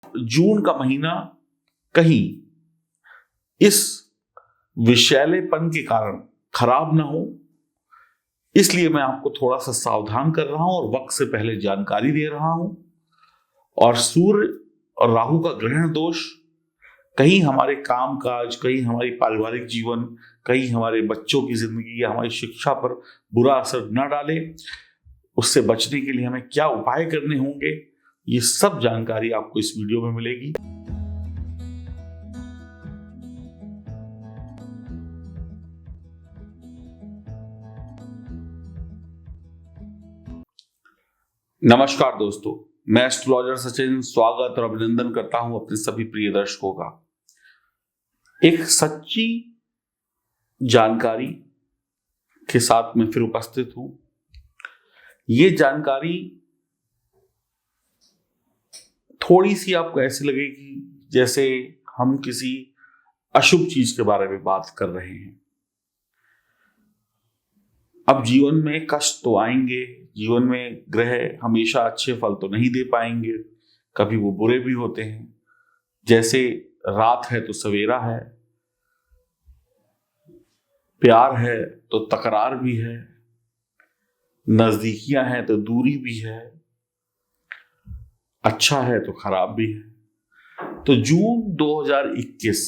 जून का महीना कहीं इस विषैलेपन के कारण खराब ना हो, इसलिए मैं आपको थोड़ा सा सावधान कर रहा हूं और वक्त से पहले जानकारी दे रहा हूं। और सूर्य और राहु का ग्रहण दोष कहीं हमारे काम काज, कहीं हमारी पारिवारिक जीवन, कहीं हमारे बच्चों की जिंदगी या हमारी शिक्षा पर बुरा असर न डाले, उससे बचने के लिए हमें क्या उपाय करने होंगे, ये सब जानकारी आपको इस वीडियो में मिलेगी। नमस्कार दोस्तों, मैं एस्ट्रोलॉजर सचिन स्वागत और अभिनंदन करता हूं अपने सभी प्रिय दर्शकों का। एक सच्ची जानकारी के साथ मैं फिर उपस्थित हूं। ये जानकारी थोड़ी सी आपको ऐसी लगेगी जैसे हम किसी अशुभ चीज के बारे में बात कर रहे हैं। अब जीवन में कष्ट तो आएंगे, जीवन में ग्रह हमेशा अच्छे फल तो नहीं दे पाएंगे, कभी वो बुरे भी होते हैं। जैसे रात है तो सवेरा है, प्यार है तो तकरार भी है, नजदीकियां हैं तो दूरी भी है, अच्छा है तो खराब भी है। तो जून 2021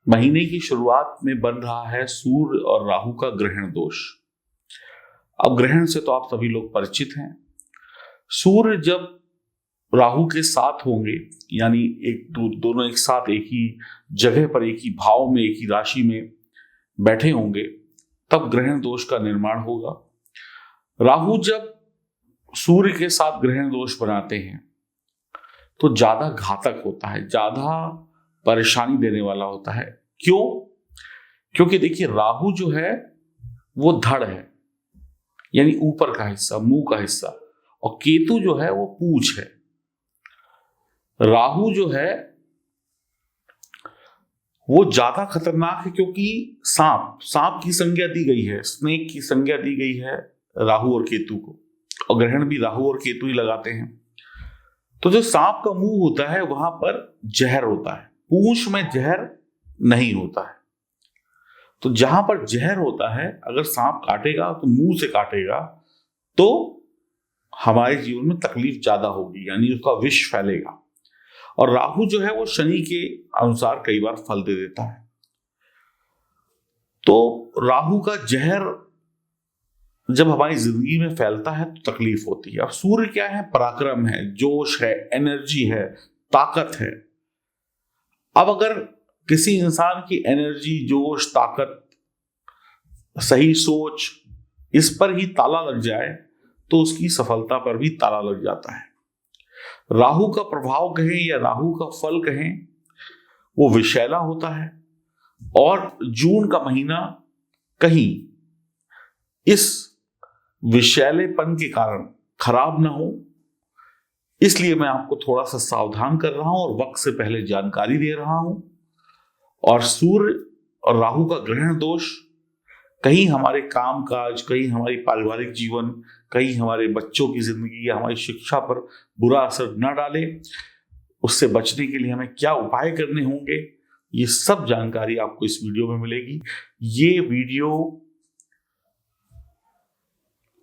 महीने की शुरुआत में बन रहा है सूर्य और राहु का ग्रहण दोष। अब ग्रहण से तो आप सभी लोग परिचित हैं। सूर्य जब राहु के साथ होंगे, यानी दोनों एक साथ एक ही जगह पर, एक ही भाव में, एक ही राशि में बैठे होंगे, तब ग्रहण दोष का निर्माण होगा। राहु जब सूर्य के साथ ग्रहण दोष बनाते हैं तो ज्यादा घातक होता है, ज्यादा परेशानी देने वाला होता है। क्यों? क्योंकि देखिए, राहु जो है वो धड़ है, यानी ऊपर का हिस्सा, मुंह का हिस्सा, और केतु जो है वो पूंछ है। राहु जो है वो ज्यादा खतरनाक है क्योंकि सांप की संज्ञा दी गई है, स्नेक की संज्ञा दी गई है राहु और केतु को, और ग्रहण भी राहु और केतु ही लगाते हैं। तो जो सांप का मुंह होता है वहां पर जहर होता है, पूंछ में जहर नहीं होता है। तो जहां पर जहर होता है, अगर सांप काटेगा तो मुंह से काटेगा, तो हमारे जीवन में तकलीफ ज्यादा होगी, यानी उसका विष फैलेगा। और राहु जो है वो शनि के अनुसार कई बार फल दे देता है। तो राहु का जहर जब हमारी जिंदगी में फैलता है तो तकलीफ होती है। अब सूर्य क्या है? पराक्रम है, जोश है, एनर्जी है, ताकत है। अब अगर किसी इंसान की एनर्जी, जोश, ताकत, सही सोच, इस पर ही ताला लग जाए तो उसकी सफलता पर भी ताला लग जाता है। राहु का प्रभाव कहें या राहु का फल कहें, वो विषैला होता है। और जून का महीना कहीं इस विषैलेपन के कारण खराब ना हो, इसलिए मैं आपको थोड़ा सा सावधान कर रहा हूं और वक्त से पहले जानकारी दे रहा हूं। और सूर्य और राहु का ग्रहण दोष कहीं हमारे काम काज, कहीं हमारी पारिवारिक जीवन, कहीं हमारे बच्चों की जिंदगी या हमारी शिक्षा पर बुरा असर न डाले, उससे बचने के लिए हमें क्या उपाय करने होंगे, ये सब जानकारी आपको इस वीडियो में मिलेगी। ये वीडियो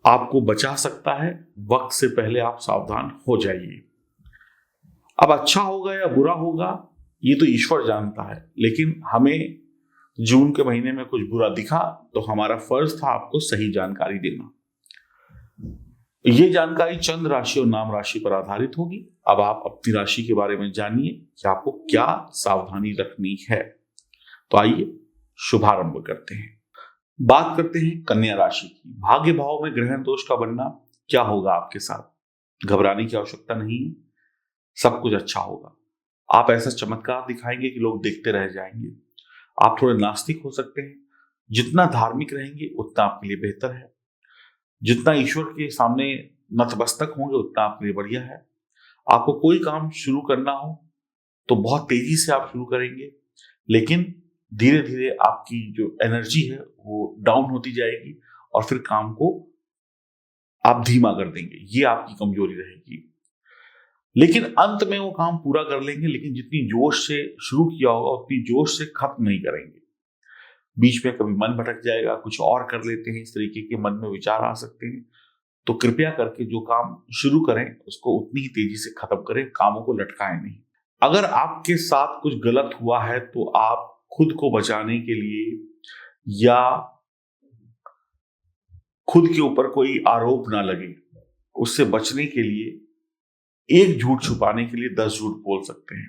आपको बचा सकता है, वक्त से पहले आप सावधान हो जाइए। अब अच्छा होगा या बुरा होगा ये तो ईश्वर जानता है, लेकिन हमें जून के महीने में कुछ बुरा दिखा तो हमारा फर्ज था आपको सही जानकारी देना। ये जानकारी चंद्र राशि और नाम राशि पर आधारित होगी। अब आप अपनी राशि के बारे में जानिए कि आपको क्या सावधानी रखनी है। तो आइए शुभारंभ करते हैं। बात करते हैं कन्या राशि की। भाग्य भाव में ग्रहण दोष का बनना क्या होगा आपके साथ? घबराने की आवश्यकता नहीं है, सब कुछ अच्छा होगा। आप ऐसा चमत्कार दिखाएंगे कि लोग देखते रह जाएंगे। आप थोड़े नास्तिक हो सकते हैं, जितना धार्मिक रहेंगे उतना आपके लिए बेहतर है। जितना ईश्वर के सामने नतमस्तक होंगे उतना आपके लिए बढ़िया है। आपको कोई काम शुरू करना हो तो बहुत तेजी से आप शुरू करेंगे, लेकिन धीरे धीरे आपकी जो एनर्जी है वो डाउन होती जाएगी और फिर काम को आप धीमा कर देंगे। ये आपकी कमजोरी रहेगी। लेकिन अंत में वो काम पूरा कर लेंगे, लेकिन जितनी जोश से शुरू किया होगा उतनी जोश से खत्म नहीं करेंगे। बीच में कभी मन भटक जाएगा, कुछ और कर लेते हैं, इस तरीके के मन में विचार आ सकते हैं। तो कृपया करके जो काम शुरू करें उसको उतनी ही तेजी से खत्म करें, कामों को लटकाएं नहीं। अगर आपके साथ कुछ गलत हुआ है तो आप खुद को बचाने के लिए या खुद के ऊपर कोई आरोप ना लगे, उससे बचने के लिए एक झूठ छुपाने के लिए 10 झूठ बोल सकते हैं।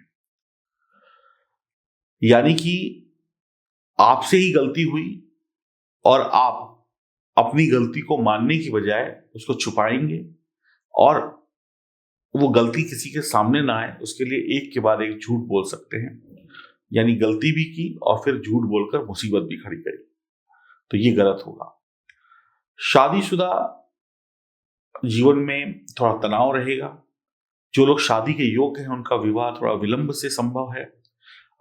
यानी कि आपसे ही गलती हुई और आप अपनी गलती को मानने की बजाय उसको छुपाएंगे और वो गलती किसी के सामने ना आए, उसके लिए एक के बाद एक झूठ बोल सकते हैं। यानी गलती भी की और फिर झूठ बोलकर मुसीबत भी खड़ी करी, तो ये गलत होगा। शादीशुदा जीवन में थोड़ा तनाव रहेगा। जो लोग शादी के योग्य हैं उनका विवाह थोड़ा विलंब से संभव है।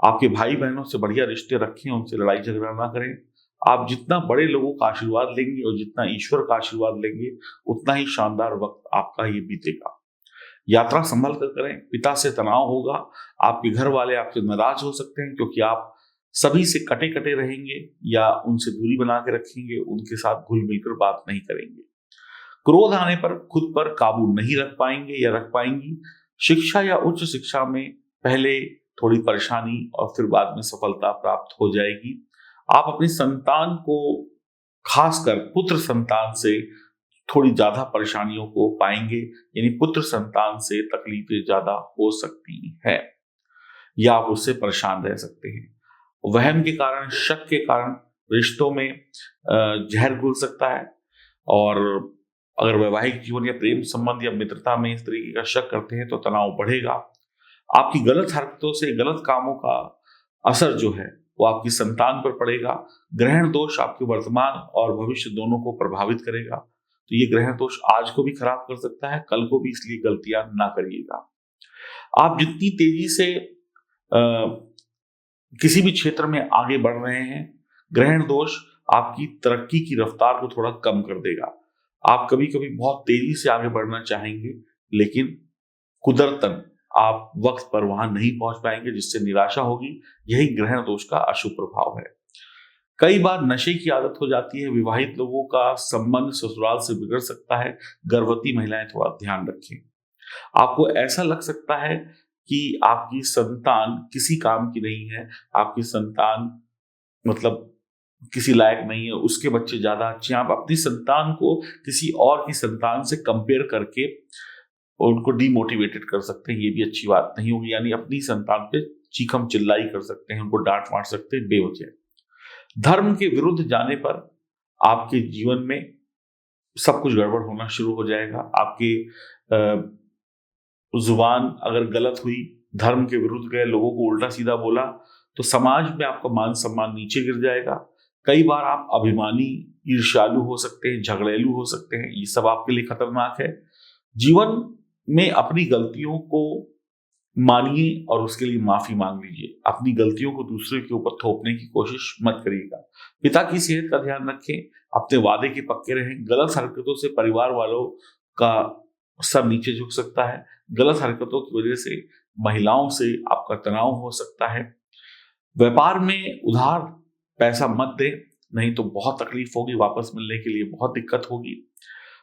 आपके भाई बहनों से बढ़िया रिश्ते रखें, उनसे लड़ाई झगड़ा ना करें। आप जितना बड़े लोगों का आशीर्वाद लेंगे और जितना ईश्वर का आशीर्वाद लेंगे उतना ही शानदार वक्त आपका ये बीतेगा। यात्रा संभल कर करें। पिता से तनाव होगा, आपके घर वाले आपसे नाराज हो सकते हैं क्योंकि आप सभी से कटे कटे रहेंगे या उनसे दूरी बना के रखेंगे, उनके साथ घुल मिलकर बात नहीं करेंगे। क्रोध आने पर खुद पर काबू नहीं रख पाएंगे या रख पाएंगी। शिक्षा या उच्च शिक्षा में पहले थोड़ी परेशानी और फिर बाद में सफलता प्राप्त हो जाएगी। आप अपनी संतान को, खासकर पुत्र संतान से थोड़ी ज्यादा परेशानियों को पाएंगे, यानी पुत्र संतान से तकलीफें ज्यादा हो सकती हैं या आप उससे परेशान रह सकते हैं। वहम के कारण, शक के कारण रिश्तों में जहर घुल सकता है और अगर वैवाहिक जीवन या प्रेम संबंध या मित्रता में इस तरीके का शक करते हैं तो तनाव बढ़ेगा। आपकी गलत हरकतों से, गलत कामों का असर जो है वो आपकी संतान पर पड़ेगा। ग्रहण दोष आपके वर्तमान और भविष्य दोनों को प्रभावित करेगा, तो ये ग्रहण दोष आज को भी खराब कर सकता है, कल को भी, इसलिए गलतियां ना करिएगा। आप जितनी तेजी से किसी भी क्षेत्र में आगे बढ़ रहे हैं, ग्रहण दोष आपकी तरक्की की रफ्तार को थोड़ा कम कर देगा। आप कभी कभी बहुत तेजी से आगे बढ़ना चाहेंगे लेकिन कुदरतन आप वक्त पर वहां नहीं पहुंच पाएंगे, जिससे निराशा होगी। यही ग्रहण दोष का अशुभ प्रभाव है। कई बार नशे की आदत हो जाती है। विवाहित लोगों का संबंध ससुराल से बिगड़ सकता है। गर्भवती महिलाएं थोड़ा ध्यान रखें। आपको ऐसा लग सकता है कि आपकी संतान किसी काम की नहीं है, आपकी संतान मतलब किसी लायक नहीं है, उसके बच्चे ज्यादा अच्छे हैं। आप अपनी संतान को किसी और की संतान से कंपेयर करके उनको डीमोटिवेटेड कर सकते हैं, ये भी अच्छी बात नहीं होगी। यानी अपनी संतान पे चीखम चिल्लाई कर सकते हैं, उनको डांट मार सकते हैं बेवजह। धर्म के विरुद्ध जाने पर आपके जीवन में सब कुछ गड़बड़ होना शुरू हो जाएगा। आपकी जुबान अगर गलत हुई, धर्म के विरुद्ध गए, लोगों को उल्टा सीधा बोला, तो समाज में आपका मान सम्मान नीचे गिर जाएगा। कई बार आप अभिमानी, ईर्ष्यालु हो सकते हैं, झगड़ेलू हो सकते हैं, ये सब आपके लिए खतरनाक है। जीवन में अपनी गलतियों को मानिए और उसके लिए माफी मांग लीजिए। अपनी गलतियों को दूसरे के ऊपर थोपने की कोशिश मत करिएगा। पिता की सेहत का ध्यान रखें, अपने वादे के पक्के रहें। गलत हरकतों से परिवार वालों का सब नीचे झुक सकता है। गलत हरकतों की वजह से महिलाओं से आपका तनाव हो सकता है। व्यापार में उधार पैसा मत दें, नहीं तो बहुत तकलीफ होगी, वापस मिलने के लिए बहुत दिक्कत होगी।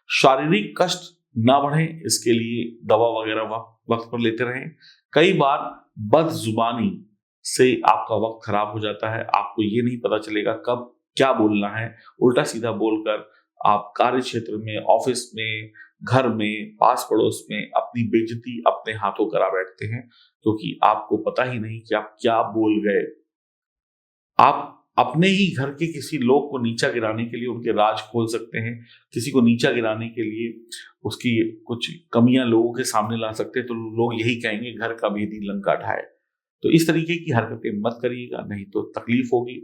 शारीरिक कष्ट ना बढ़े, इसके लिए दवा वगैरह वक्त पर लेते रहें। कई बार बदजुबानी से आपका वक्त खराब हो जाता है, आपको ये नहीं पता चलेगा कब क्या बोलना है। उल्टा सीधा बोलकर आप कार्य क्षेत्र में, ऑफिस में, घर में, पास पड़ोस में अपनी बेइज्जती अपने हाथों करा बैठते हैं, क्योंकि आपको पता ही नहीं कि आप क्या बोल गए। आप अपने ही घर के किसी लोग को नीचा गिराने के लिए उनके राज खोल सकते हैं। किसी को नीचा गिराने के लिए उसकी कुछ कमियां लोगों के सामने ला सकते हैं, तो लोग यही कहेंगे घर का भेदी लंका ढाए। तो इस तरीके की हरकतें मत करिएगा, नहीं तो तकलीफ होगी।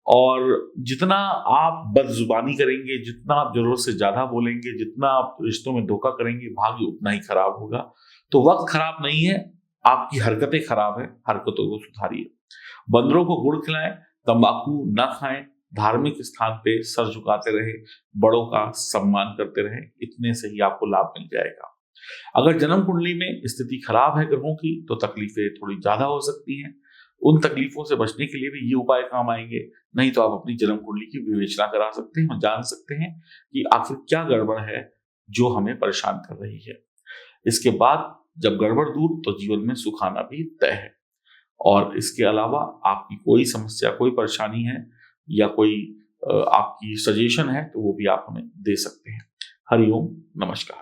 और जितना आप बदजुबानी करेंगे, जितना आप जरूरत से ज्यादा बोलेंगे, जितना आप रिश्तों में धोखा करेंगे, भाग्य उतना ही खराब होगा। तो वक्त खराब नहीं है, आपकी हरकतें खराब है, हरकतों को सुधारिए। बंदरों को गुड़ खिलाएं, तंबाकू न खाएं, धार्मिक स्थान पे सर झुकाते रहे, बड़ों का सम्मान करते रहे, इतने से ही आपको लाभ मिल जाएगा। अगर जन्म कुंडली में स्थिति खराब है ग्रहों की तो तकलीफें थोड़ी ज्यादा हो सकती हैं। उन तकलीफों से बचने के लिए भी ये उपाय काम आएंगे। नहीं तो आप अपनी जन्म कुंडली की विवेचना करा सकते हैं और जान सकते हैं कि आखिर क्या गड़बड़ है जो हमें परेशान कर रही है। इसके बाद जब गड़बड़ दूर तो जीवन में सुख आना भी तय है। और इसके अलावा आपकी कोई समस्या, कोई परेशानी है या कोई आपकी सजेशन है तो वो भी आप हमें दे सकते हैं। हरिओम, नमस्कार।